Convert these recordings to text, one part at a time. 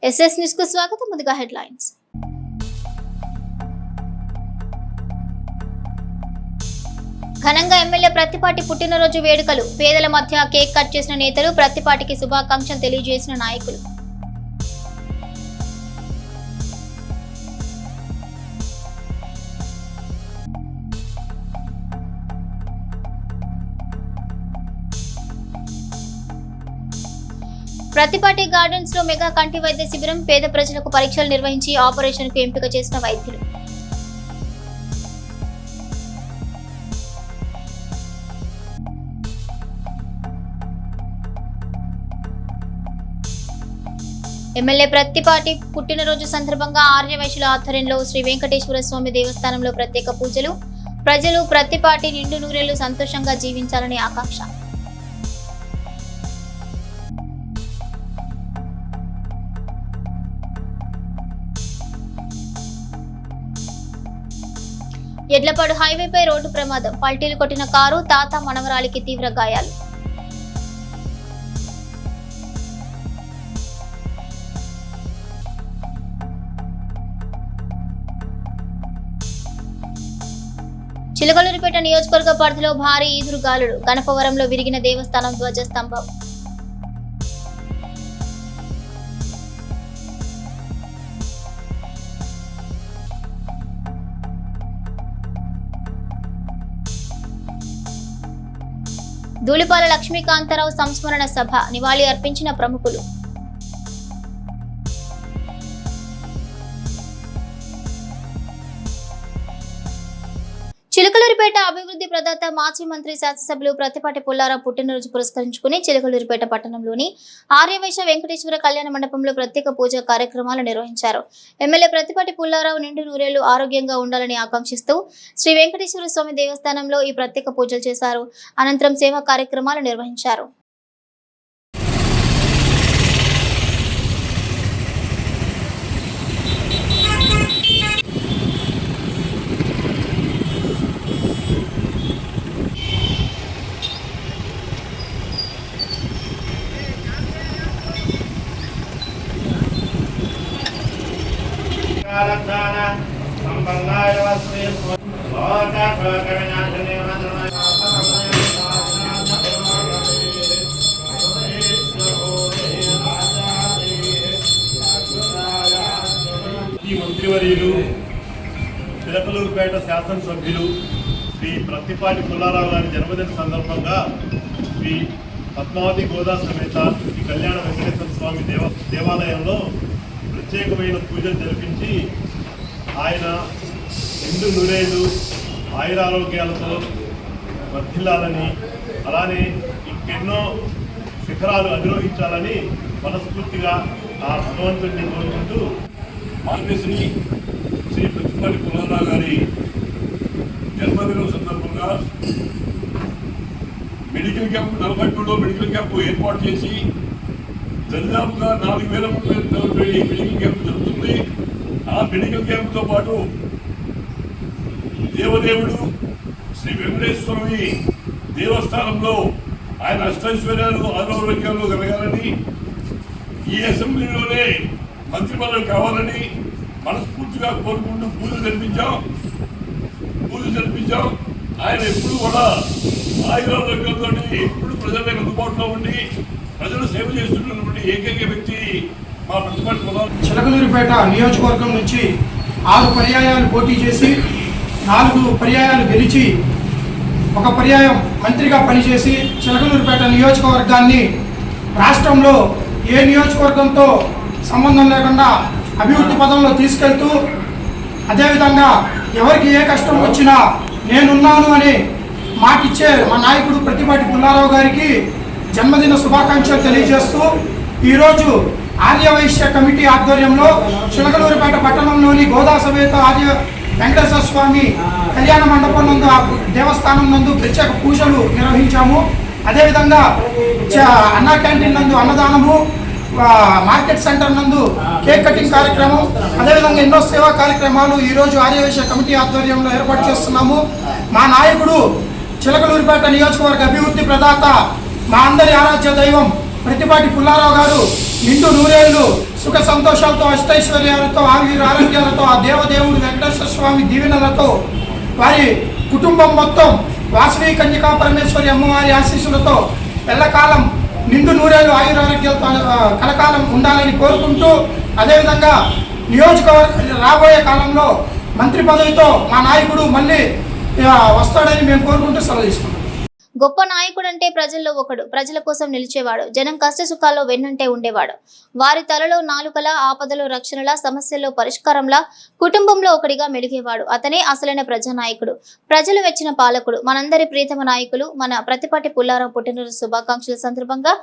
SS news కు స్వాగతం. ముందుగా హెడ్లైన్స్. ఘనంగా ఎమ్మెల్యే ప్రత్తిపాటి పుట్టినరోజు వేడుకలు. పేదల మధ్య కేక్ కట్ చేసిన నేతలు, ప్రత్తిపాటికి శుభాకాంక్షలు తెలియజేసిన నాయకులు. ప్రత్తిపాటి గార్డెన్స్ లో మెగా కంటి వైద్య శిబిరం. పేద ప్రజలకు పరీక్షలు నిర్వహించి ఆపరేషన్ కు ఎంపిక చేసిన వైద్యులు. ఎమ్మెల్యే ప్రత్తిపాటి పుట్టినరోజు సందర్భంగా ఆర్యవైశ్యుల ఆధ్వర్యంలో శ్రీ వెంకటేశ్వర స్వామి దేవస్థానంలో ప్రత్యేక పూజలు. ప్రజలు ప్రత్తిపాటి నిండు నూరేళ్లు సంతోషంగా జీవించాలని ఆకాంక్ష. ఎడ్లపాడు హైవేపై రోడ్డు ప్రమాదం. పల్టీలు కొట్టిన కారు. తాత మనవరాలికి తీవ్ర గాయాలు. చిలకలూరిపేట నియోజకవర్గ పరిధిలో భారీ ఈదురుగాలులు. గణపవరంలో విరిగిన దేవస్థానం ధ్వజస్తంభం. ధూళిపాల లక్ష్మీకాంతారావు సంస్మరణ సభ. నివాళి అర్పించిన ప్రముఖులు. చిలకలూరిపేట అభివృద్ధి ప్రదాత మాజీ మంత్రి శాసనసభ్యులు ప్రత్తిపాటి పుల్లారావు పుట్టినరోజు పురస్కరించుకుని చిలకలూరిపేట పట్టణంలోని ఆర్యవైశ్య వెంకటేశ్వర కళ్యాణ మండపంలో ప్రత్యేక పూజా కార్యక్రమాలు నిర్వహించారు. ఎమ్మెల్యే ప్రత్తిపాటి పుల్లారావు నిండు నూరేళ్లు ఆరోగ్యంగా ఉండాలని ఆకాంక్షిస్తూ శ్రీ వెంకటేశ్వర స్వామి దేవస్థానంలో ఈ ప్రత్యేక పూజలు చేశారు. అనంతరం సేవా కార్యక్రమాలు నిర్వహించారు. మంత్రివర్యులు చిలకలూరుపేట శాసనసభ్యులు శ్రీ ప్రత్తిపాటి పుల్లారావు గారి జన్మదిన సందర్భంగా శ్రీ పద్మావతి గోదా సమేత శ్రీ కళ్యాణ వెంకటేశ్వర స్వామి దేవాలయంలో ప్రత్యేకమైన పూజలు జరిపించి ఆయన నిండు నూరేళ్లు ఆయురారోగ్యాలతో వర్ధిల్లాలని, అలానే ఇంకెన్నో శిఖరాలు అధిరోహించాలని మనస్ఫూర్తిగా ఆ భగవంతుడిని కోరుకుంటూ మార్గశ్రీ శ్రీ ప్రత్తిపాటి పుల్లారావు గారి జన్మదినం సందర్భంగా మెడికల్ క్యాంప్ 43లో మెడికల్ క్యాంపు ఏర్పాటు చేసి దాదాపుగా 4000 మెడికల్ క్యాంప్ జరుగుతుంది. ఆ మెడికల్ క్యాంపుతో పాటు దేవదేవుడు శ్రీ వెంకటేశ్వరస్వామి దేవస్థానంలో ఆయన అష్టైశ్వర్యాలు ఆరోగ్యాలు కలగాలని, ఈ అసెంబ్లీలోనే మంత్రి పదవి కావాలని మనస్ఫూర్తిగా కోరుకుంటూ పూజలు జరిపించాం. ఆయన ఎప్పుడు కూడా ఆయురారోగ్యంతో ఎప్పుడు ప్రజలకు అందుబాటులో ఉండి ప్రజలు సేవ చేస్తున్నటువంటి ఏకైక వ్యక్తి మా ప్రతిపాటి పుల్లారావు. చిలకలూరిపేట నియోజకవర్గం నుంచి 6 పర్యాయాలు పోటీ చేసి 4 పర్యాయాలు గెలిచి 1 పర్యాయం మంత్రిగా పనిచేసి చిలకలూరిపేట నియోజకవర్గాన్ని రాష్ట్రంలో ఏ నియోజకవర్గంతో సంబంధం లేకుండా అభివృద్ధి పదంలో తీసుకెళ్తూ, అదేవిధంగా ఎవరికి ఏ కష్టం వచ్చినా నేనున్నాను అని మాటిచ్చే మా నాయకుడు ప్రత్తిపాటి పుల్లారావు గారికి జన్మదిన శుభాకాంక్షలు తెలియజేస్తూ ఈరోజు ఆర్యవైశ్య కమిటీ ఆధ్వర్యంలో చిలకలూరిపేట పట్టణంలోని గోదా సమేత ఆర్య వెంకటేశ్వర స్వామి కళ్యాణ మండపం నందు దేవస్థానం నందు ప్రత్యేక పూజలు నిర్వహించాము. అదేవిధంగా అన్నా క్యాంటీన్ నందు అన్నదానము, మార్కెట్ సెంటర్ నందు కేక్ కటింగ్ కార్యక్రమం, అదేవిధంగా ఎన్నో సేవా కార్యక్రమాలు ఈరోజు ఆర్యవైశ్య కమిటీ ఆధ్వర్యంలో ఏర్పాటు చేస్తున్నాము. మా నాయకుడు చిలకలూరిపేట నియోజకవర్గ అభివృద్ధి ప్రదాత, మా అందరి ఆరాధ్య దైవం ప్రతిపాటి పుల్లారావు గారు నిండు నూరేళ్లు సుఖ సంతోషాలతో అష్టైశ్వర్యాలతో ఆయుర ఆరోగ్యాలతో ఆ దేవదేవుడు వెంకటేశ్వర స్వామి దీవెనలతో వారి కుటుంబం మొత్తం వాసవి కన్యకా పరమేశ్వరి అమ్మవారి ఆశీస్సులతో ఎల్లకాలం నిండు నూరేళ్లు ఆయుర ఆరోగ్యాలతో కలకాలం ఉండాలని కోరుకుంటూ, అదేవిధంగా నియోజకవర్గ రాబోయే కాలంలో మంత్రి పదవితో మా నాయకుడు మళ్ళీ వస్తాడని మేము కోరుకుంటూ సెలవు తీసుకుంటాం. గొప్ప నాయకుడు అంటే ప్రజల్లో ఒకడు, ప్రజల కోసం నిలిచేవాడు, జనం కష్ట సుఖాల్లో వెన్నంటే ఉండేవాడు, వారి తలలో నాలుకలా, ఆపదలో రక్షణలా, సమస్యల్లో పరిష్కారంలా, కుటుంబంలో ఒకడిగా మెలిగేవాడు. అతనే అసలైన ప్రజానాయకుడు, ప్రజలు మెచ్చిన పాలకుడు. మనందరి ప్రియతమ నాయకులు మన ప్రతిపాటి పుల్లారావు పుట్టినరోజు శుభాకాంక్షల సందర్భంగా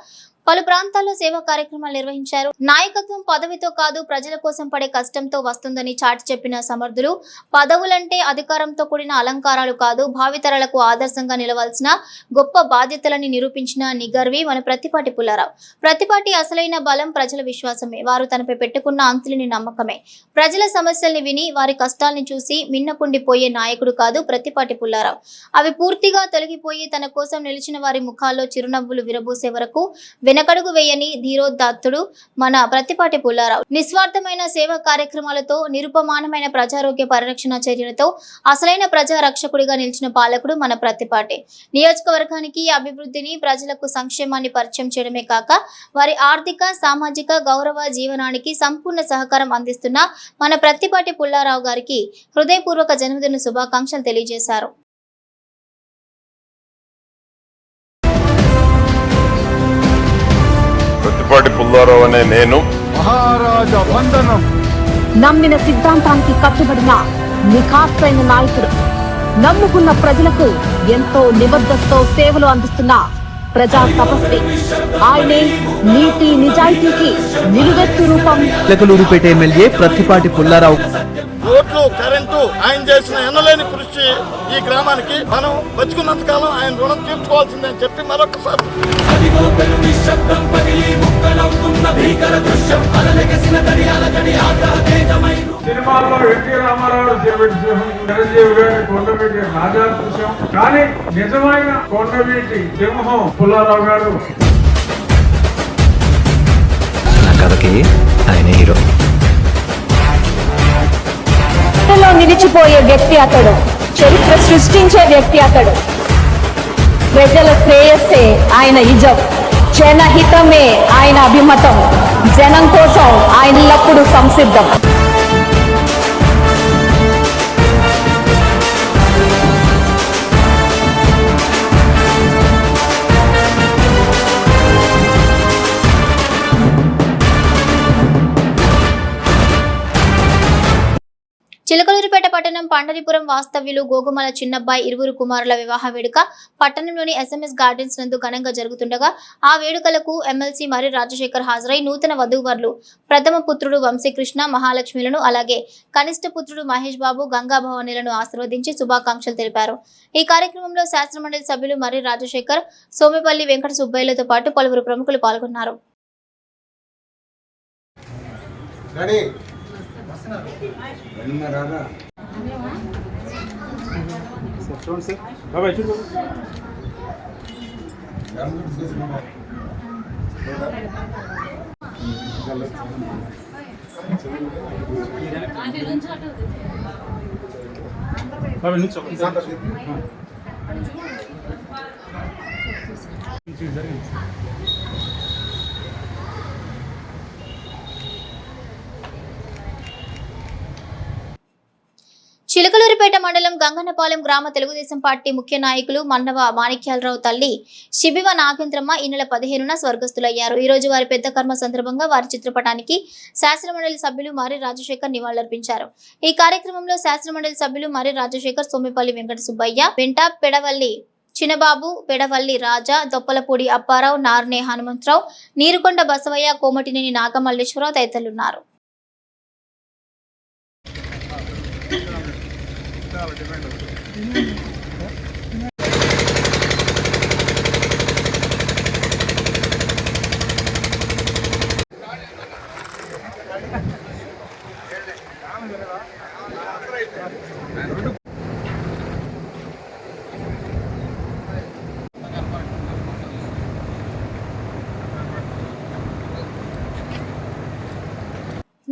పలు ప్రాంతాల్లో సేవా కార్యక్రమాలు నిర్వహించారు. నాయకత్వం పదవితో కాదు, ప్రజల కోసం పడే కష్టంతో వస్తుందని చాటి చెప్పిన సమర్థులు. పదవులంటే అధికారంతో కూడిన అలంకారాలు కాదు, భావితరాలకు ఆదర్శంగా నిలవాల్సిన గొప్ప బాధ్యతలని నిరూపించిన నిగర్వి మన ప్రతిపాటి పుల్లారావు. ప్రతిపాటి అసలైన బలం ప్రజల విశ్వాసమే. వారు తనపై పెట్టుకున్న అంతులేని నమ్మకమే. ప్రజల సమస్యల్ని విని వారి కష్టాల్ని చూసి మిన్నకుండిపోయే నాయకుడు కాదు ప్రతిపాటి పుల్లారావు. అవి పూర్తిగా తొలగిపోయి తన కోసం నిలిచిన వారి ముఖాల్లో చిరునవ్వులు విరబూసే వరకు వెనకడుగు వేయని ధీరోదాత్తుడు మన ప్రతిపాటి పుల్లారావు. నిస్వార్థమైన సేవా కార్యక్రమాలతో, నిరుపమానమైన ప్రజారోగ్య పరిరక్షణ చర్యలతో అసలైన ప్రజా రక్షకుడిగా నిలిచిన పాలకుడు మన ప్రతిపాటి. నియోజకవర్గానికి అభివృద్ధిని, ప్రజలకు సంక్షేమాన్ని పరిచయం చేయడమే కాక వారి ఆర్థిక, సామాజిక, గౌరవ జీవనానికి సంపూర్ణ సహకారం అందిస్తున్న మన ప్రతిపాటి పుల్లారావు గారికి హృదయపూర్వక జన్మదిన శుభాకాంక్షలు తెలియజేశారు. ప్రతిపాటి పుల్లారావు అనే నేను మహారాజ వందనం. నమ్మిన సిద్ధాంతానికి కట్టుబడిన నిఖార్సైన నాయకుడు, నమ్ముకున్న ప్రజలకు ఎంతో నిబద్ధతతో సేవలు అందిస్తున్న ప్రజా తపస్వి. ఆయనే నీతి నిజాయితీకి నిలువెత్తు రూపం. లకలూరుపేట ఎమ్మెల్యే ప్రతిపాటి పుల్లారావు. రోడ్లు, కరెంటు ఆయన చేసిన ఎన్నలేని కృషి ఈ గ్రామానికి మనం బతుకున్నంత కాలం ఆయన రుణం తీర్చుకోవాల్సిందని చెప్పి మరొకసారి సినిమాల్లో ఎన్టీ రామారావు చిరంజీవి గారి కొండవీటి రాజా చూసాం, కానీ నిజమైన కొండవీటి సింహం పుల్లారావు గారు. నా కథకి ఆయన హీరో. నిలిచిపోయే వ్యక్తి అతడు, చరిత్ర సృష్టించే వ్యక్తి అతడు. ప్రజల శ్రేయస్సే ఆయన ఇజం, జనహితమే ఆయన అభిమతం, జనం కోసం ఆయన ఎల్లప్పుడూ సంసిద్ధం. చిలకలూరిపేట పట్టణం పండరిపురం వాస్తవ్యులు గోగుమల చిన్నబ్బాయి ఇరువురు కుమారుల వివాహ వేడుక పట్టణంలోని SMS గార్డెన్స్ నందు ఘనంగా జరుగుతుండగా ఆ వేడుకలకు ఎమ్మెల్సీ మరి రాజశేఖర్ హాజరై నూతన వధూవరులు ప్రథమ పుత్రుడు వంశీకృష్ణ, మహాలక్ష్మిలను, అలాగే కనిష్ట పుత్రుడు మహేష్ బాబు, గంగాభవానీలను ఆశీర్వదించి శుభాకాంక్షలు తెలిపారు. ఈ కార్యక్రమంలో శాసనమండలి సభ్యులు మరి రాజశేఖర్, సోమిపల్లి వెంకట సుబ్బయ్యలతో పాటు పలువురు ప్రముఖులు పాల్గొన్నారు. చిలకలూరిపేట మండలం గంగన్నపాలెం గ్రామ తెలుగుదేశం పార్టీ ముఖ్య నాయకులు మన్నవ మాణిక్యాలరావు తల్లి శిబివ నాగేంద్రమ్మ ఈ నెల 15న స్వర్గస్థులయ్యారు. ఈ రోజు వారి పెద్ద కర్మ సందర్భంగా వారి చిత్రపటానికి శాసనమండలి సభ్యులు మరి రాజశేఖర్ నివాళులర్పించారు. ఈ కార్యక్రమంలో శాసనమండలి సభ్యులు మరి రాజశేఖర్, సోమిపల్లి వెంకట సుబ్బయ్య, వెంట పెడవల్లి చిన్నబాబు, పెడవల్లి రాజా, దొప్పలపూడి అప్పారావు, నార్నే హనుమంతరావు, నీరుకొండ బసవయ్య, కోమటినేని నాగమల్లేశ్వరరావు తదితరులున్నారు.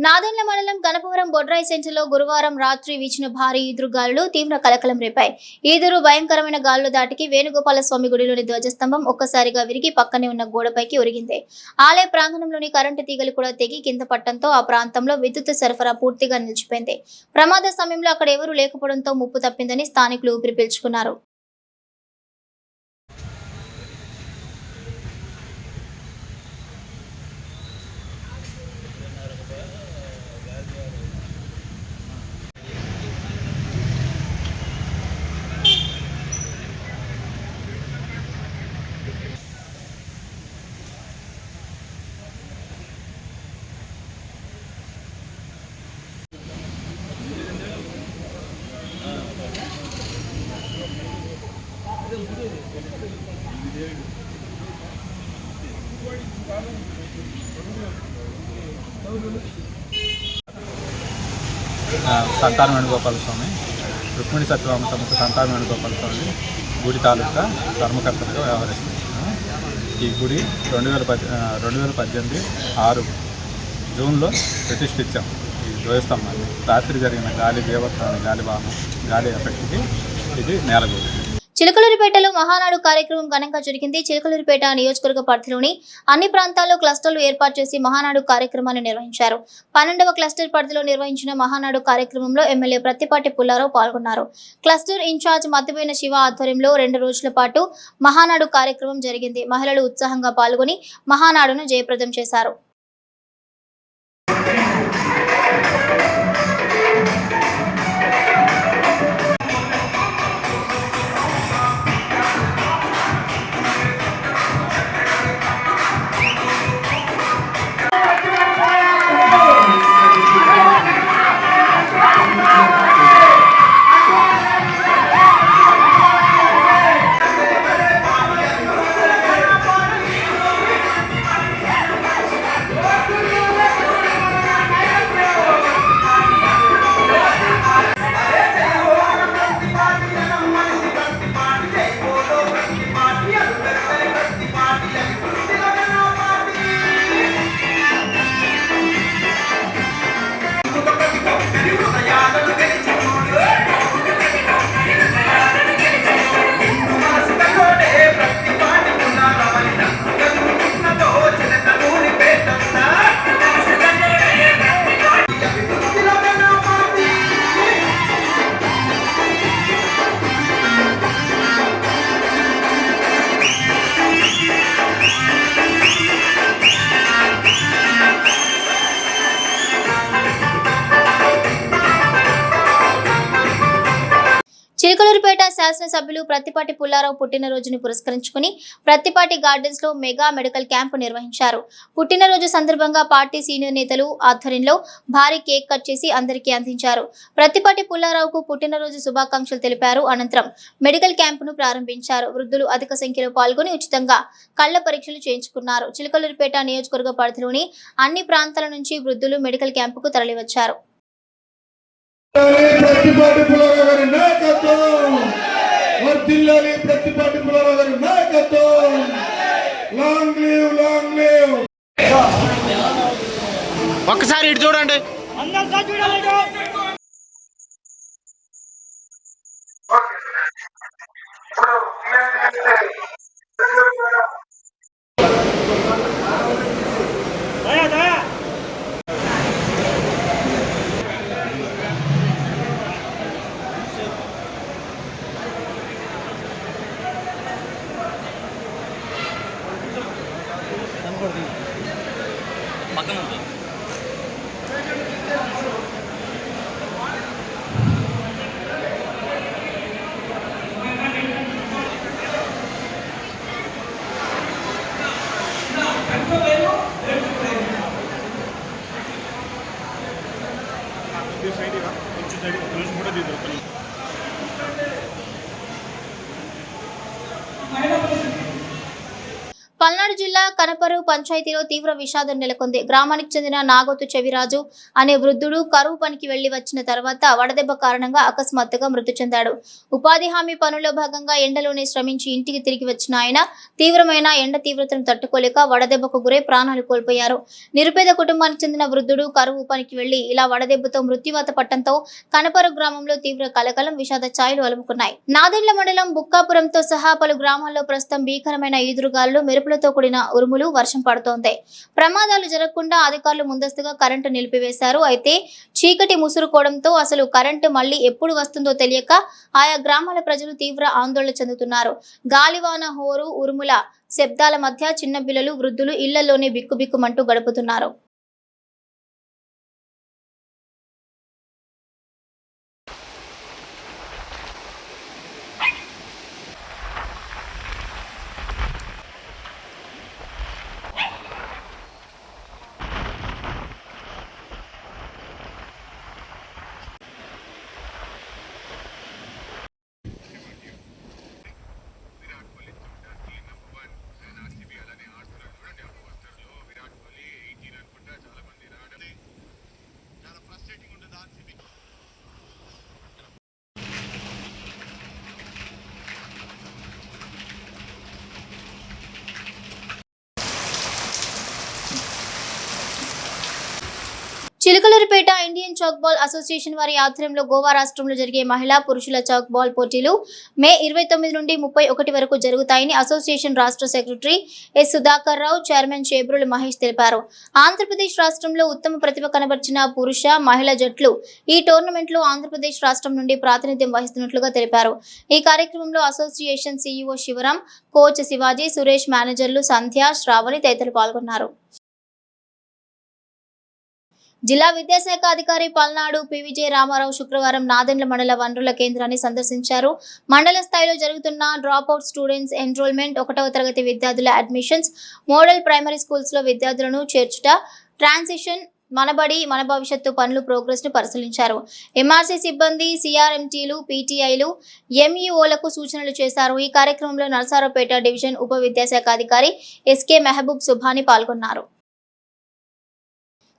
నాదెండ్ల మండలం గణపవరం బొడ్రాయి సెంటర్లో గురువారం రాత్రి వీచిన భారీ ఈదురుగాలులు తీవ్ర కలకలం రేపాయి. ఈదురు భయంకరమైన గాలులు దాటికి వేణుగోపాల స్వామి గుడిలోని ధ్వజస్తంభం ఒక్కసారిగా విరిగి పక్కనే ఉన్న గోడపైకి ఒరిగింది. ఆలయ ప్రాంగణంలోని కరెంటు తీగలు కూడా తెగి కింద పట్టడంతో ఆ ప్రాంతంలో విద్యుత్ సరఫరా పూర్తిగా నిలిచిపోయింది. ప్రమాద సమయంలో అక్కడ ఎవరూ లేకపోవడంతో ముప్పు తప్పిందని స్థానికులు ఊపిరి పీల్చుకున్నారు. సంతాన వేణుగోపాల స్వామి రుక్మిణి సత్యభామ సమేత సంతాన వేణుగోపాల స్వామి గుడి తాలూకా ధర్మకర్తలుగా వ్యవహరిస్తున్నాము. ఈ గుడి 2018 6 జూన్లో ప్రతిష్ఠించాం. ఈ ధ్వజస్తంభాన్ని రాత్రి జరిగిన గాలి దేవత్వాన్ని గాలి ఎఫెక్ట్కి ఇది నేలగూడి. చిలకలూరిపేటలో మహానాడు కార్యక్రమం ఘనంగా జరిగింది. చిలకలూరిపేట నియోజకవర్గ పరిధిలోని అన్ని ప్రాంతాల్లో క్లస్టర్లు ఏర్పాటు చేసి మహానాడు కార్యక్రమాన్ని నిర్వహించారు. 12వ క్లస్టర్ పరిధిలో నిర్వహించిన మహానాడు కార్యక్రమంలో ఎమ్మెల్యే ప్రత్తిపాటి పుల్లారావు పాల్గొన్నారు. క్లస్టర్ ఇన్ఛార్జ్ మద్దిపోయిన శివ ఆధ్వర్యంలో 2 రోజుల పాటు మహానాడు కార్యక్రమం జరిగింది. మహిళలు ఉత్సాహంగా పాల్గొని మహానాడును జయప్రదం చేశారు. చిలకలూరిపేట శాసనసభ్యులు ప్రత్తిపాటి పుల్లారావు పుట్టినరోజును పురస్కరించుకుని ప్రత్తిపాటి గార్డెన్స్ లో మెగా మెడికల్ క్యాంపు నిర్వహించారు. పుట్టినరోజు సందర్భంగా పార్టీ సీనియర్ నేతలు ఆధ్వర్యంలో భారీ కేక్ కట్ చేసి అందరికీ అందించారు. ప్రత్తిపాటి పుల్లారావుకు పుట్టినరోజు శుభాకాంక్షలు తెలిపారు. అనంతరం మెడికల్ క్యాంపును ప్రారంభించారు. వృద్ధులు అధిక సంఖ్యలో పాల్గొని ఉచితంగా కళ్ల పరీక్షలు చేయించుకున్నారు. చిలకలూరిపేట నియోజకవర్గ పరిధిలోని అన్ని ప్రాంతాల నుంచి వృద్ధులు మెడికల్ క్యాంపుకు తరలివచ్చారు. ప్రత్తిపాటి పుల్లారావు గారి నాయకత్వం వర్ధిల్లాలి. ప్రత్తిపాటి పుల్లారావు గారి నాయకత్వం. Long live. ఒక్కసారి ఇటు చూడండి. పల్నాడు జిల్లా కనపరు పంచాయతీలో తీవ్ర విషాదం నెలకొంది. గ్రామానికి చెందిన నాగోతు చెవిరాజు అనే వృద్ధుడు కరువు పనికి వెళ్లి వచ్చిన తర్వాత వడదెబ్బ కారణంగా అకస్మాత్తుగా మృతి చెందాడు. ఉపాధి హామీ పనుల్లో భాగంగా ఎండలోనే శ్రమించి ఇంటికి తిరిగి వచ్చిన ఆయన తీవ్రమైన ఎండ తీవ్రతను తట్టుకోలేక వడదెబ్బకు గురై ప్రాణాలు కోల్పోయారు. నిరుపేద కుటుంబానికి చెందిన వృద్ధుడు కరువు పనికి వెళ్లి ఇలా వడదెబ్బతో మృత్యువాత పట్టడంతో కనపరు గ్రామంలో తీవ్ర కలకలం, విషాద ఛాయలు అలుముకున్నాయి. నాదెండ్ల మండలం బుక్కాపురంతో సహా పలు గ్రామాల్లో ప్రస్తుతం భీకరమైన ఈదురుగాలు, మెరుపులతో కూడిన ఉరుములు, వర్షం పడుతోంది. ప్రమాదాలు జరగకుండా అధికారులు ముందస్తుగా కరెంటు నిలిపివేశారు. అయితే చీకటి ముసురుకోవడంతో అసలు కరెంటు మళ్లీ ఎప్పుడు వస్తుందో తెలియక ఆయా గ్రామాల ప్రజలు తీవ్ర ఆందోళన చెందుతున్నారు. గాలివాన, హోరు, ఉరుముల శబ్దాల మధ్య చిన్న పిల్లలు, వృద్ధులు ఇళ్లలోనే బిక్కుబిక్కుమంటూ గడుపుతున్నారు. Chilakaluripet Indian chalk ball association వారి ఆధ్వర్యంలో గోవా రాష్ట్రంలో జరిగే మహిళా, పురుషుల చాక్ బాల్ పోటీలు మే 29 నుండి 31 వరకు జరుగుతాయని అసోసియేషన్ రాష్ట్ర సెక్రటరీ ఎస్ సుధాకర్ రావు, చైర్మన్ చేబ్రుల మహేష్ తెలిపారు. ఆంధ్రప్రదేశ్ రాష్ట్రంలో ఉత్తమ ప్రతిభ కనబర్చిన పురుష, మహిళా జట్లు ఈ టోర్నమెంట్లో ఆంధ్రప్రదేశ్ రాష్ట్రం నుండి ప్రాతినిధ్యం వహిస్తున్నట్లుగా తెలిపారు. ఈ కార్యక్రమంలో association CEO Sivaram, coach Shivaji, Suresh, మేనేజర్లు సంధ్య, శ్రావణి తదితరులు పాల్గొన్నారు. జిల్లా విద్యాశాఖ అధికారి పల్నాడు పివిజే రామారావు శుక్రవారం నాదెండ్ల మండల వనరుల కేంద్రాన్ని సందర్శించారు. మండల స్థాయిలో జరుగుతున్న డ్రాప్అవుట్ స్టూడెంట్స్ ఎన్రోల్మెంట్, 1వ తరగతి విద్యార్థుల అడ్మిషన్స్, మోడల్ ప్రైమరీ స్కూల్స్ లో విద్యార్థులను చేర్చుట, ట్రాన్సిషన్, మనబడి మన భవిష్యత్తు పనులు ప్రోగ్రెస్ ను పరిశీలించారు. ఎంఆర్సీ సిబ్బంది, సిఆర్ఎంటీలు, పీటీఐలు, ఎంఈఓలకు సూచనలు చేశారు. ఈ కార్యక్రమంలో నర్సారావుపేట డివిజన్ ఉప విద్యాశాఖ అధికారి ఎస్కే మెహబూబ్ సుభాని పాల్గొన్నారు.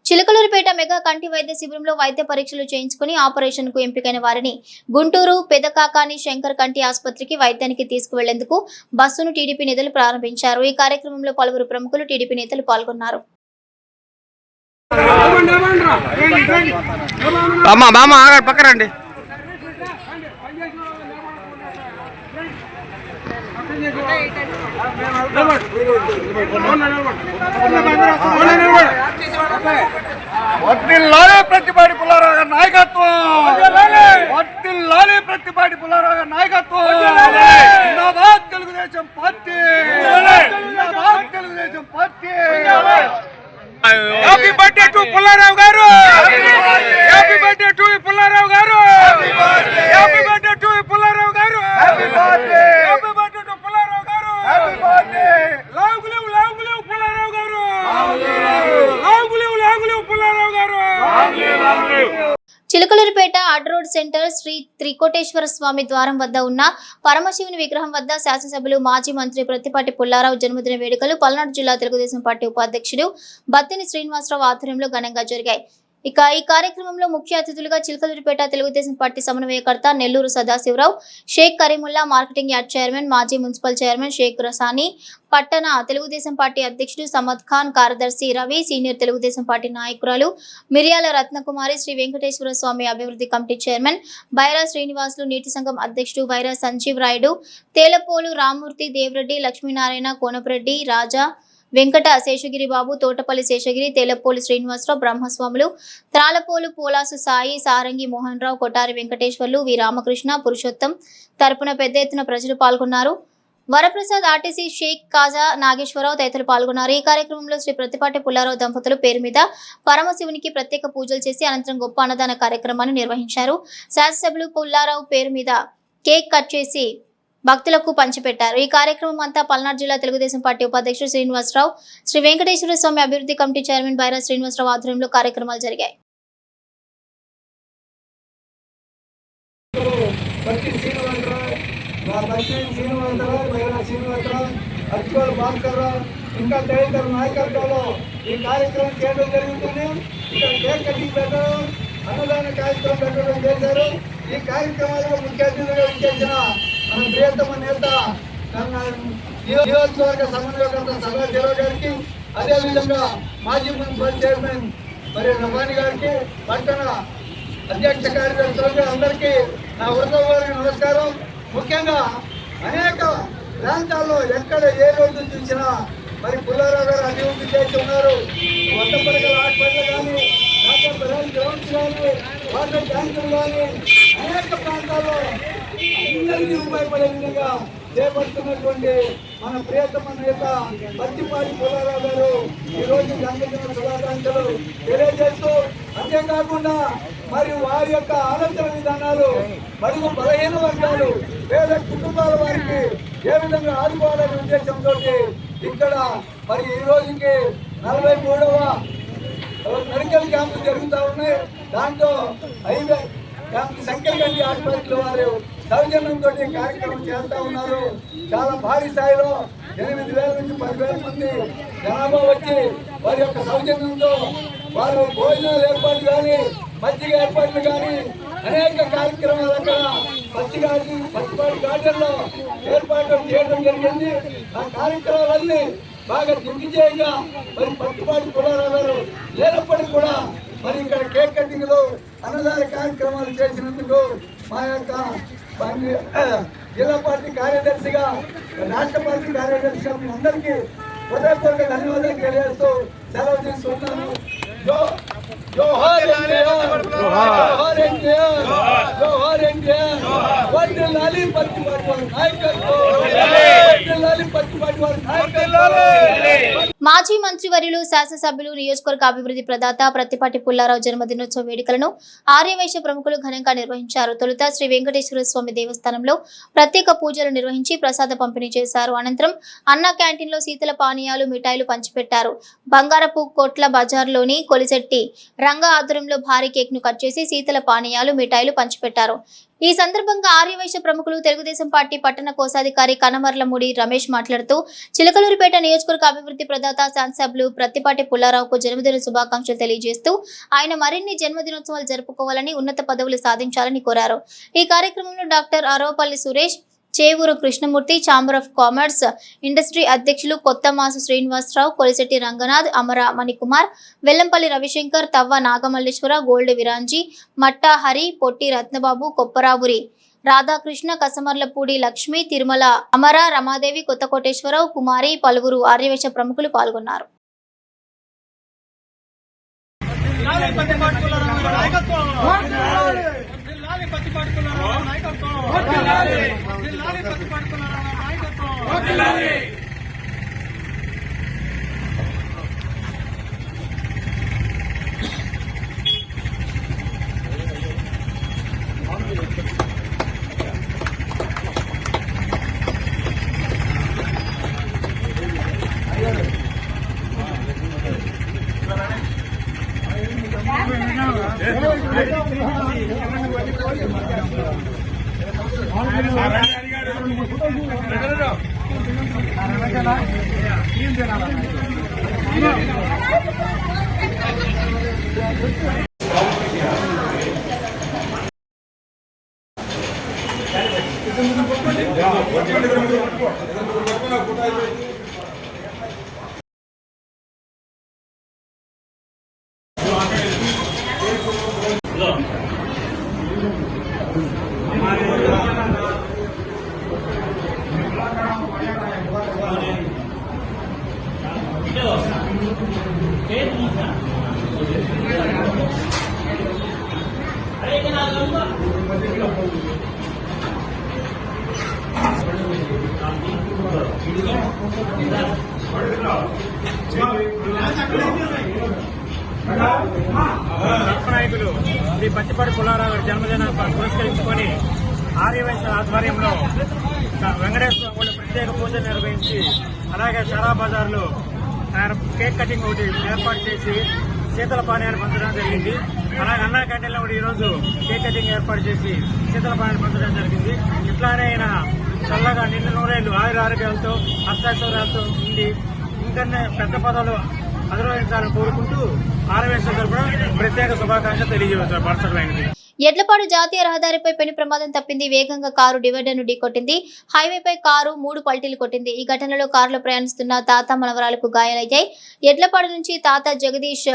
చిలకలూరిపేట మెగా కంటి వైద్య శిబిరంలో వైద్య పరీక్షలు చేయించుకుని ఆపరేషన్ కు ఎంపికైన వారిని గుంటూరు పెదకాకాని శంకర్ కంటి ఆసుపత్రికి వైద్యానికి తీసుకువెళ్లేందుకు బస్సును టీడీపీ నేతలు ప్రారంభించారు. ఈ కార్యక్రమంలో పలువురు ప్రముఖులు, టీడీపీ నేతలు పాల్గొన్నారు. వర్ధిల్లాలి ప్రతిపాటి పుల్లారావు గారి నాయకత్వం, వర్ధిల్లాలి ప్రతిపాటి పుల్లారావు గారి నాయకత్వం. జిందాబాద్ తెలుగుదేశం పార్టీ, జిందాబాద్ Telugudesam party. Happy birthday to Pullarao garu, happy birthday to Pullarao garu, happy birthday to Pullarao garu, happy birthday, happy birthday to Pullarao garu, happy birthday. లాగులేవు లాగులేవు Pullarao గారు, లాగులేవు లాగులేవు పుల్లారావు గారు. చిలకలూరిపేట అడ్ రోడ్ సెంటర్ శ్రీ త్రికోటేశ్వర స్వామి ద్వారం వద్ద ఉన్న పరమశివుని విగ్రహం వద్ద శాసనసభ్యులు మాజీ మంత్రి ప్రత్తిపాటి పుల్లారావు జన్మదిన వేడుకలు పల్నాడు జిల్లా తెలుగుదేశం పార్టీ ఉపాధ్యక్షుడు బత్తిని శ్రీనివాసరావు ఆధ్వర్యంలో ఘనంగా జరిగాయి. ఈ కార్యక్రమంలో ముఖ్య అతిథులుగా చిలకలూరిపేట తెలుగుదేశం పార్టీ సమన్వయకర్త Nellore Sadasivarao, Sheikh Karimulla, marketing yard chairman, మాజీ మున్సిపల్ చైర్మన్ షేక్ రసానీ, పట్టణ తెలుగుదేశం పార్టీ అధ్యక్షుడు సమద్ ఖాన్, కార్యదర్శి రవి, సీనియర్ తెలుగుదేశం పార్టీ నాయకురాలు మిర్యాల రత్నకుమారి, శ్రీ వెంకటేశ్వర స్వామి అభివృద్ధి కమిటీ చైర్మన్ బైరా శ్రీనివాసులు, నీటి సంఘం అధ్యక్షుడు వైరా సంజీవ్ రాయుడు, తేలపోలు రామ్మూర్తి, దేవరెడ్డి, లక్ష్మీనారాయణ, కోనపరెడ్డి, రాజా, వెంకట శేషగిరి బాబు, తోటపల్లి శేషగిరి, తేలపోలి శ్రీనివాసరావు, బ్రహ్మస్వాములు, త్రాలపోలు పోలాసు సాయి, సారంగి మోహన్ రావు, కొటారి వెంకటేశ్వర్లు, వి రామకృష్ణ, పురుషోత్తం తరపున పెద్ద ఎత్తున ప్రజలు పాల్గొన్నారు. వరప్రసాద్, ఆర్టీసీ, షేక్ కాజా, నాగేశ్వరరావు తదితరులు పాల్గొన్నారు. ఈ కార్యక్రమంలో శ్రీ ప్రత్తిపాటి పుల్లారావు దంపతులు పేరు మీద పరమశివునికి ప్రత్యేక పూజలు చేసి అనంతరం గొప్ప అన్నదాన కార్యక్రమాన్ని నిర్వహించారు. శాసనసభ్యులు పుల్లారావు పేరు మీద కేక్ కట్ చేసి భక్తులకు పంచిపెట్టారు. ఈ కార్యక్రమం అంతా పల్నాడు జిల్లా తెలుగుదేశం పార్టీ ఉపాధ్యక్షుడు శ్రీనివాసరావు, శ్రీ వెంకటేశ్వర స్వామి అభివృద్ధి కమిటీ చైర్మన్ బైరా శ్రీనివాసరావు ఆధ్వర్యంలో కార్యక్రమాలు జరిగాయి. శ్రీనివాసరావు అధికారులు భాస్కర్రావు ఇంకా తదితర నాయకత్వంలో ఈ కార్యక్రమం చేయడం జరుగుతుంది. ఇక్కడ కేక్ కటింగ్ పెట్టడం, అన్నదాన కార్యక్రమం పెట్టడం చేశారు. ఈ కార్యక్రమాల్లో ముఖ్య అతిథిగా ఇచ్చేసిన మన ప్రియతమ నేత నియోజకవర్గ సమన్వయకర్త సభాదేవ గారికి, అదేవిధంగా మాజీ మున్సిపల్ చైర్మన్ మరి రమాని గారికి, పట్టణ అధ్యక్ష కార్యదర్శులకు అందరికీ నా హృదయపూర్వక నమస్కారం. ముఖ్యంగా అనేక ప్రాంతాల్లో ఎక్కడ ఏ రోజు చూసినా మరి పుల్లారావు గారు అభివృద్ధి చేసి ఉన్నారు. వంద పడకల హాస్పిటల్ కానీ, డాక్టర్ బెరాల్ గ్రౌండ్స్ కానీ, వాటర్ ట్యాంకులు కానీ అనేక ప్రాంతాల్లో అందరికీ ఉపయోగపడే విధంగా చేపడుతున్నటువంటి మన ప్రియతమ నేత పత్తిపాటి పుల్లారావు గారు ఈరోజు జన్మదిన శుభాకాంక్షలు తెలియజేస్తూ, అంతేకాకుండా మరి వారి యొక్క ఆలోచన విధానాలు మరియు బలహీన వర్గాలు, పేద కుటుంబాల వారికి ఏ విధంగా ఆదుకోవాలనే ఉద్దేశంతో ఇక్కడ మరి ఈ రోజుకి 43వ మెడికల్ క్యాంపులు జరుగుతూ ఉన్నాయి. దాంట్లో 5 క్యాంపు సంఖ్యగండి హాస్పిటల్ వారు సౌజన్యంతో కార్యక్రమం చేస్తూ ఉన్నారు. చాలా భారీ స్థాయిలో 8,000 నుంచి 10,000 మంది జనాభా వచ్చి వారి యొక్క సౌజన్యంతో వారు భోజనాలు ఏర్పాటు కానీ, మజ్జిగ ఏర్పాట్లు కానీ అనేక కార్యక్రమాలు అక్కడ పత్తిపాటి గార్డెన్లో ఏర్పాటు చేయడం జరిగింది. ఆ కార్యక్రమాలన్నీ బాగా దిగ్విజయంగా మరి పత్తిపాటి పుల్లారావు గారు లేనప్పటికీ కూడా మరి ఇక్కడ కేక్ కటింగ్లు, అన్నదాన కార్యక్రమాలు చేసినందుకు మా యొక్క జిల్లా పార్టీ కార్యదర్శిగా, రాష్ట్ర పార్టీ కార్యదర్శిగా మీ అందరికీ హృదయపూర్వక ధన్యవాదాలు తెలియజేస్తూ సెలవు తీసుకుంటున్నాను. జోహార్ ఎన్టీఆర్, జోహార్ ఎన్టీఆర్, జోహార్ ఎన్టీఆర్. వర్ధిల్లాలి పత్తిపాటి వారి నాయకత్వం, వర్ధిల్లాలి పత్తిపాటి వారి నాయకత్వం. మాజీ మంత్రివర్యులు, శాసనసభ్యులు, నియోజకవర్గ అభివృద్ధి ప్రదాత ప్రత్తిపాటి పుల్లారావు జన్మదినోత్సవ వేడుకలను ఆర్యవైశ్య ప్రముఖులు ఘనంగా నిర్వహించారు. తొలుత శ్రీ వెంకటేశ్వర స్వామి దేవస్థానంలో ప్రత్యేక పూజలు నిర్వహించి ప్రసాద పంపిణీ చేశారు. అనంతరం అన్న క్యాంటీన్లో శీతల పానీయాలు, మిఠాయిలు పంచిపెట్టారు. బంగారపు కోట్ల బజార్లోని కొలిశెట్టి రంగ ఆధ్వర్యంలో భారీ కేక్ ను కట్ చేసి శీతల పానీయాలు, మిఠాయిలు పంచిపెట్టారు. ఈ సందర్భంగా ఆర్యవైశ్య ప్రముఖులు, తెలుగుదేశం పార్టీ పట్టణ కోశాధికారి కనమర్లమూడి రమేష్ మాట్లాడుతూ, చిలకలూరిపేట నియోజకవర్గ అభివృద్ధి ప్రదాత శాసనసభ్యులు ప్రత్తిపాటి పుల్లారావుకు జన్మదిన శుభాకాంక్షలు తెలియజేస్తూ ఆయన మరిన్ని జన్మదినోత్సవాలు జరుపుకోవాలని, ఉన్నత పదవులు సాధించాలని కోరారు. ఈ కార్యక్రమంలో doctor Aropalli Suresh, Chevuru Krishnamurthy, chamber of commerce industry అధ్యక్షులు కొత్తమాసు శ్రీనివాసరావు, కొలిశెట్టి రంగనాథ్, అమర మణికుమార్, వెల్లంపల్లి రవిశంకర్, తవ్వ నాగమల్లేశ్వర, గోల్డ్ విరాంజీ, మట్టా హరి, పొట్టి రత్నబాబు, కొప్పరావురి రాధాకృష్ణ, కసమర్లపూడి లక్ష్మి, తిరుమల అమర, రమాదేవి, కొత్తకోటేశ్వరరావు, కుమారి, పలువురు ఆర్యవైశ్య ప్రముఖులు పాల్గొన్నారు. నాయకులు శ్రీ పత్తిపాటి పుల్లారావు గారి జన్మదినాన్ని పురస్కరించుకొని ఆర్యవైశ్య ఆధ్వర్యంలో వెంకటేశ్వర స్వామి ప్రత్యేక పూజలు నిర్వహించి, అలాగే షారా బజార్లో కేక్ కటింగ్ ఒకటి ఏర్పాటు చేసి శీతల పానీయాలు పంచడం జరిగింది. అలాగే అన్నా క్యాంటీన్లో కూడా ఈరోజు కేక్ కటింగ్ ఏర్పాటు చేసి శీతల పానీయాలు పంచడం జరిగింది. ఇట్లానే ఆయన చల్లగా నిండు నూరేళ్లు ఆయుర ఆరోగ్యాలతో అష్టాక్షరాలతో ఉండి ఇంకనే పెద్ద పదవులు అధిరోహించాలని కోరుకుంటూ ఆర్యవైశ్య తరపున ప్రత్యేక శుభాకాంక్షలు తెలియజేస్తారు. ఎడ్లపాడు జాతీయ రహదారిపై పెను ప్రమాదం తప్పింది. వేగంగా కారు డివైడర్ను ఢీకొట్టింది. హైవేపై కారు 3 పల్టీలు కొట్టింది. ఈ ఘటనలో కారులో ప్రయాణిస్తున్న తాత మనవరాలకు గాయాలయ్యాయి. ఎడ్లపాడు నుంచి తాత జగదీష్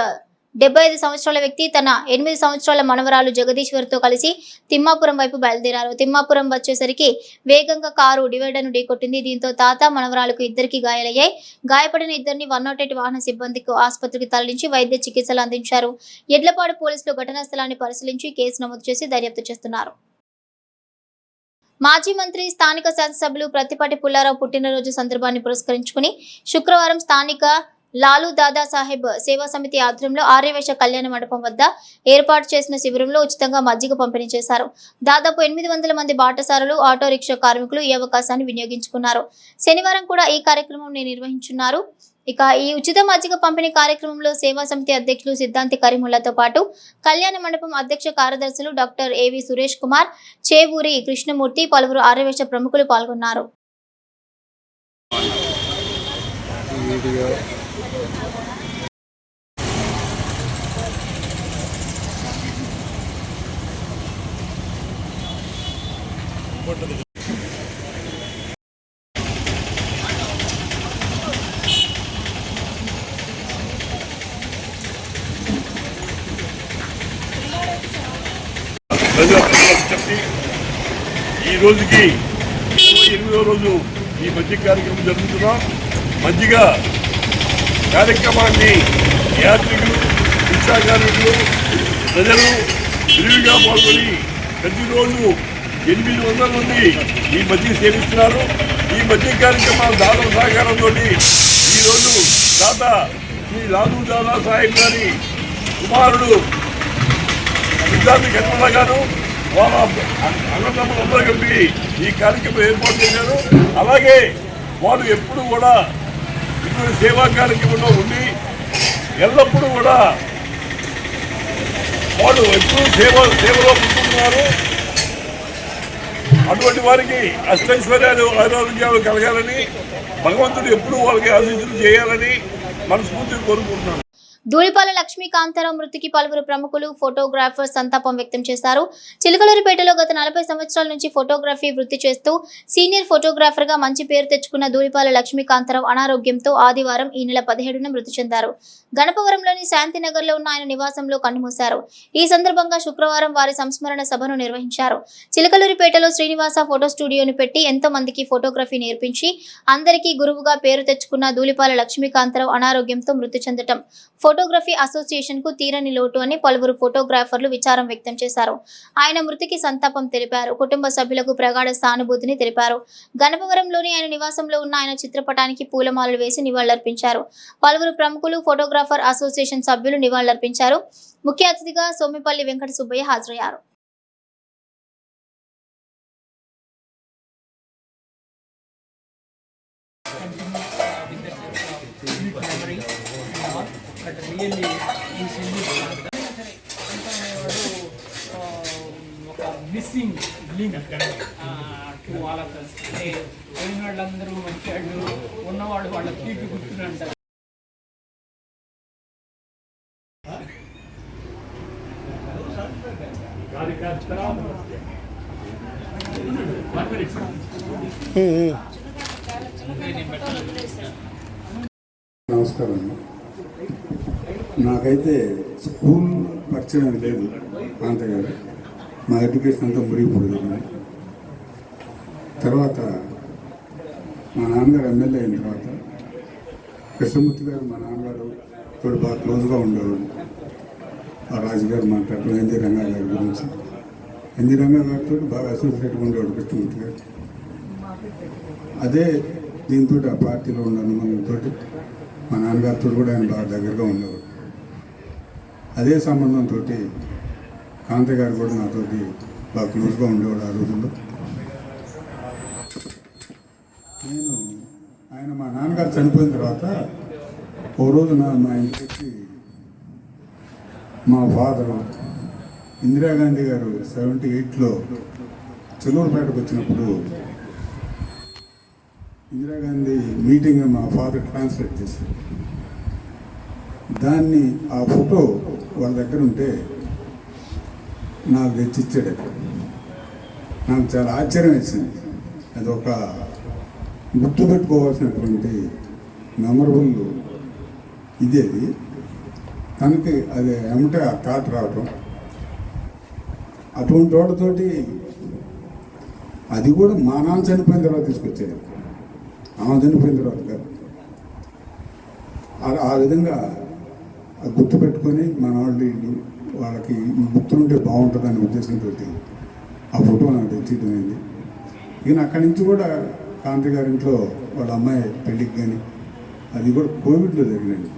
75 సంవత్సరాల వ్యక్తి తన 8 సంవత్సరాల మనవరాలు జగదీశ్వర్తో కలిసి తిమ్మాపురం వైపు బయలుదేరారు. తిమ్మాపురం వచ్చేసరికి వేగంగా కారు డివైడర్ను ఢీకొట్టింది. దీంతో తాత మనవరాలకు ఇద్దరికి గాయాలయ్యాయి. గాయపడిన ఇద్దరిని 108 వాహన సిబ్బందికి ఆసుపత్రికి తరలించి వైద్య చికిత్సలు అందించారు. ఎడ్లపాడు పోలీసులు ఘటనా స్థలాన్ని పరిశీలించి కేసు నమోదు చేసి దర్యాప్తు చేస్తున్నారు. మాజీ మంత్రి స్థానిక శాసనసభ్యులు ప్రత్తిపాటి పుల్లారావు పుట్టినరోజు సందర్భాన్ని పురస్కరించుకుని శుక్రవారం స్థానిక లాలూ దాదా సాహెబ్ సేవా సమితి ఆధ్వర్యంలో ఆర్యవైశ్య కళ్యాణ మండపం వద్ద ఏర్పాటు చేసిన శిబిరంలో ఉచితంగా మజ్జిగ పంపిణీ చేశారు. దాదాపు 800 మంది బాటసారులు, ఆటో రిక్షా కార్మికులు ఈ అవకాశాన్ని వినియోగించుకున్నారు. శనివారం కూడా ఈ కార్యక్రమం నిర్వహించున్నారు. ఇక ఈ ఉచిత మజ్జిగ పంపిణీ కార్యక్రమంలో సేవా సమితి అధ్యక్షులు సిద్ధాంతి కరీముల్లాతో పాటు కళ్యాణ మండపం అధ్యక్ష కార్యదర్శులు డాక్టర్ ఏవి సురేష్ కుమార్, చేవూరి కృష్ణమూర్తి, పలువురు ఆర్యవైశ్య ప్రముఖులు పాల్గొన్నారు. చెప్పి ఈ రోజుకి 28వ రోజు ఈ మజ్జిగ కార్యక్రమం జరుగుతున్నాం. మజ్జిగ కార్యక్రమాన్ని యాత్రికులు, రిక్షా కార్మికులు, ప్రజలు విరివిగా పాల్గొని ప్రతిరోజు 800 మంది ఈ మజ్జిగ సేవిస్తున్నారు. ఈ మజ్జిగ కార్యక్రమాల దాతల సహకారంతో ఈరోజు దాత శ్రీ లాలూ దాదా సాహెబ్ గారి కుమారుడు సిద్ధాంతి కరీముల్లా గారు వాళ్ళ అన్నదమ్ములందరూ కలిపి ఈ కార్యక్రమం ఏర్పాటు చేశారు. అలాగే వాళ్ళు ఎప్పుడు కూడా ఇటువంటి సేవా కార్యక్రమంలో ఉండి ఎల్లప్పుడూ కూడా వాళ్ళు ఎప్పుడూ సేవలో ఉంటున్నారు. అటువంటి వారికి అష్టైశ్వర్యాలు, ఆరోగ్యాలు కలగాలని, భగవంతుడు ఎప్పుడూ వాళ్ళకి ఆశీస్సులు చేయాలని మనస్ఫూర్తిగా కోరుకుంటున్నాను. ధూళిపాల లక్ష్మీకాంతారావు మృతికి పలువురు ప్రముఖులు, ఫోటోగ్రాఫర్స్ సంతాపం వ్యక్తం చేశారు. చిలకలూరిపేటలో గత 40 సంవత్సరాల నుంచి ఫోటోగ్రఫీ వృత్తి చేస్తూ సీనియర్ ఫోటోగ్రాఫర్ గా మంచి పేరు తెచ్చుకున్న ధూళిపాల లక్ష్మీకాంతారావు అనారోగ్యంతో ఆదివారం ఈ నెల 17న మృతి చెందారు. గణపవరంలోని శాంతినగర్ లో ఉన్న ఆయన నివాసంలో కన్నుమూశారు. ఈ సందర్భంగా శుక్రవారం వారి సంస్మరణ సభను నిర్వహించారు. చిలకలూరిపేటలో శ్రీనివాస ఫోటో స్టూడియోను పెట్టి ఎంతో మందికి ఫోటోగ్రఫీ నేర్పించి అందరికీ గురువుగా పేరు తెచ్చుకున్న ధూళిపాల లక్ష్మీకాంతారావు అనారోగ్యంతో మృతి చెందటం ఫోటోగ్రఫీ అసోసియేషన్ కు తీరని లోటు అని పలువురు ఫోటోగ్రాఫర్లు విచారం వ్యక్తం చేశారు. ఆయన మృతికి సంతాపం తెలిపారు. కుటుంబ సభ్యులకు ప్రగాఢ సానుభూతిని తెలిపారు. గణపవరంలోని ఆయన నివాసంలో ఉన్న ఆయన చిత్రపటానికి పూలమాలలు వేసి నివాళులర్పించారు. పలువురు ప్రముఖులు, ఫోటోగ్రాఫర్ అసోసియేషన్ సభ్యులు నివాళులర్పించారు. ముఖ్య అతిథిగా సోమిపల్లి వెంకట సుబ్బయ్య హాజరయ్యారు. Missing link to all of us. అంటే పోయిన వాళ్ళందరూ మంచి వాళ్ళు, ఉన్నవాళ్ళు వాళ్ళ తీపి గుర్తులు అంటారు. నమస్కారం. నాకైతే స్కూల్ పరిచయం లేదు కాంతగారు. మా ఎడ్యుకేషన్ అంతా మురిగిపోయింది. తర్వాత మా నాన్నగారు ఎమ్మెల్యే అయిన తర్వాత కృష్ణమూర్తి గారు మా నాన్నగారు తోడు బాగా క్లోజ్గా ఉండేవాడు. ఆ రాజుగారు మాట్లాడటం ఎన్జీ రంగా గారి గురించి, ఎన్జీ రంగా గారితో బాగా అసోసియేట్గా ఉండేవాడు కృష్ణమూర్తి గారు. అదే దీంతో ఆ పార్టీలో ఉన్న అనుమానంతో మా నాన్నగారితో కూడా ఆయన బాగా దగ్గరగా ఉండేవాడు. అదే సంబంధంతో కాంత గారు కూడా నాతో బాగా క్లోజ్గా ఉండేవాడు. ఆ రోజుల్లో ఆయన మా నాన్నగారు చనిపోయిన తర్వాత ఓ రోజు మా ఇంటికి మా ఫాదరు ఇందిరాగాంధీ గారు 78లో చెలూరుపేటకు వచ్చినప్పుడు ఇందిరాగాంధీ మీటింగ్ మా ఫాదర్ ట్రాన్స్లేట్ చేశారు. దాన్ని ఆ ఫోటో వాళ్ళ దగ్గర ఉంటే నాకు తెచ్చిచ్చాడు. నాకు చాలా ఆశ్చర్యం వేసింది. అది ఒక గుర్తుపెట్టుకోవాల్సినటువంటి మెమరబుల్ ఇది. అది తనకి అది ఏమంటే ఆ థాట్ రావటం, అటువంటి వాళ్ళతోటి, అది కూడా మా నాన్న చనిపోయిన తర్వాత తీసుకొచ్చేది, ఆమె చనిపోయిన తర్వాత కాదు. ఆ విధంగా గుర్తుపెట్టుకొని మన వాళ్ళకి గుర్తుంటే బాగుంటుందనే ఉద్దేశంతో ఆ ఫోటో నాకు తెచ్చిపోయింది. ఈయన అక్కడి నుంచి కూడా కాంతి గారింట్లో వాళ్ళ అమ్మాయి పెళ్ళికి కానీ అది కూడా కోవిడ్లో జరిగినది.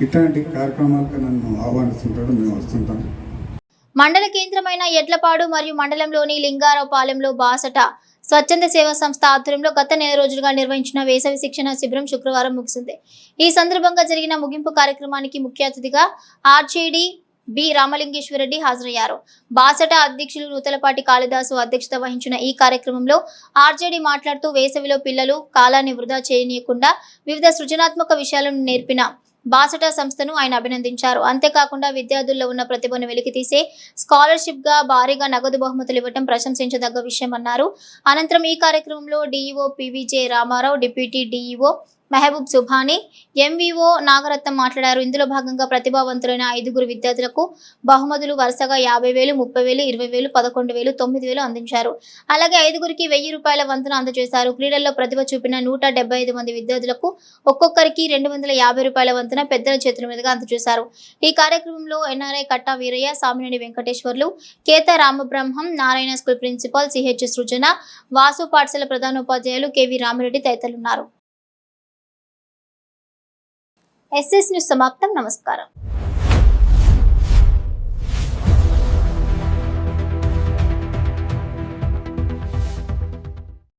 ఇట్లాంటి కార్యక్రమాలకు నన్ను ఆహ్వానిస్తుంటాడు, మేము వస్తుంటాం. మండల కేంద్రమైన ఎడ్లపాడు మరియు మండలంలోని లింగారావుపాలెంలో బాసట స్వచ్ఛంద సేవా సంస్థ ఆధ్వర్యంలో గత నెల రోజులుగా నిర్వహించిన వేసవి శిక్షణ శిబిరం శుక్రవారం ముగిసింది. ఈ సందర్భంగా జరిగిన ముగింపు కార్యక్రమానికి ముఖ్య అతిథిగా ఆర్జేడీ బి రామలింగేశ్వరరెడ్డి హాజరయ్యారు. బాసట అధ్యక్షులు నూతలపాటి కాళిదాసు అధ్యక్షత వహించిన ఈ కార్యక్రమంలో ఆర్జేడీ మాట్లాడుతూ వేసవిలో పిల్లలు కాలాన్ని వృధా చేయనీయకుండా వివిధ సృజనాత్మక విషయాలను నేర్పిన బాసట సంస్థను ఆయన అభినందించారు. అంతేకాకుండా విద్యార్థుల్లో ఉన్న ప్రతిభను వెలికితీసే స్కాలర్షిప్ గా భారీగా నగదు బహుమతులు ఇవ్వడం ప్రశంసించదగ్గ విషయమన్నారు. అనంతరం ఈ కార్యక్రమంలో DEO PVJ Ramarao, deputy DEO Mehboob Subhani, MVO Nagaratnam మాట్లాడారు. ఇందులో భాగంగా ప్రతిభావంతులైన 5 విద్యార్థులకు బహుమతులు వరుసగా 50,000, 30,000, 20,000, 11,000, 9,000 అందించారు. అలాగే 5కి 1,000 రూపాయల వంతున అందజేశారు. క్రీడల్లో ప్రతిభ చూపిన 175 మంది విద్యార్థులకు ఒక్కొక్కరికి 250 రూపాయల వంతున పెద్దల చేతుల మీదుగా అందజేశారు. ఈ కార్యక్రమంలో NRI Katta Veeraiah, Samineni Venkateswarlu, Ketha Ramabrahmam, Narayana school principal CH Srujana, Vasu పాఠశాల ప్రధానోపాధ్యాయులు కెవి రామిరెడ్డి తదితరులున్నారు. ఎస్ఎస్ న్యూస్ సమాప్తం. నమస్కారం.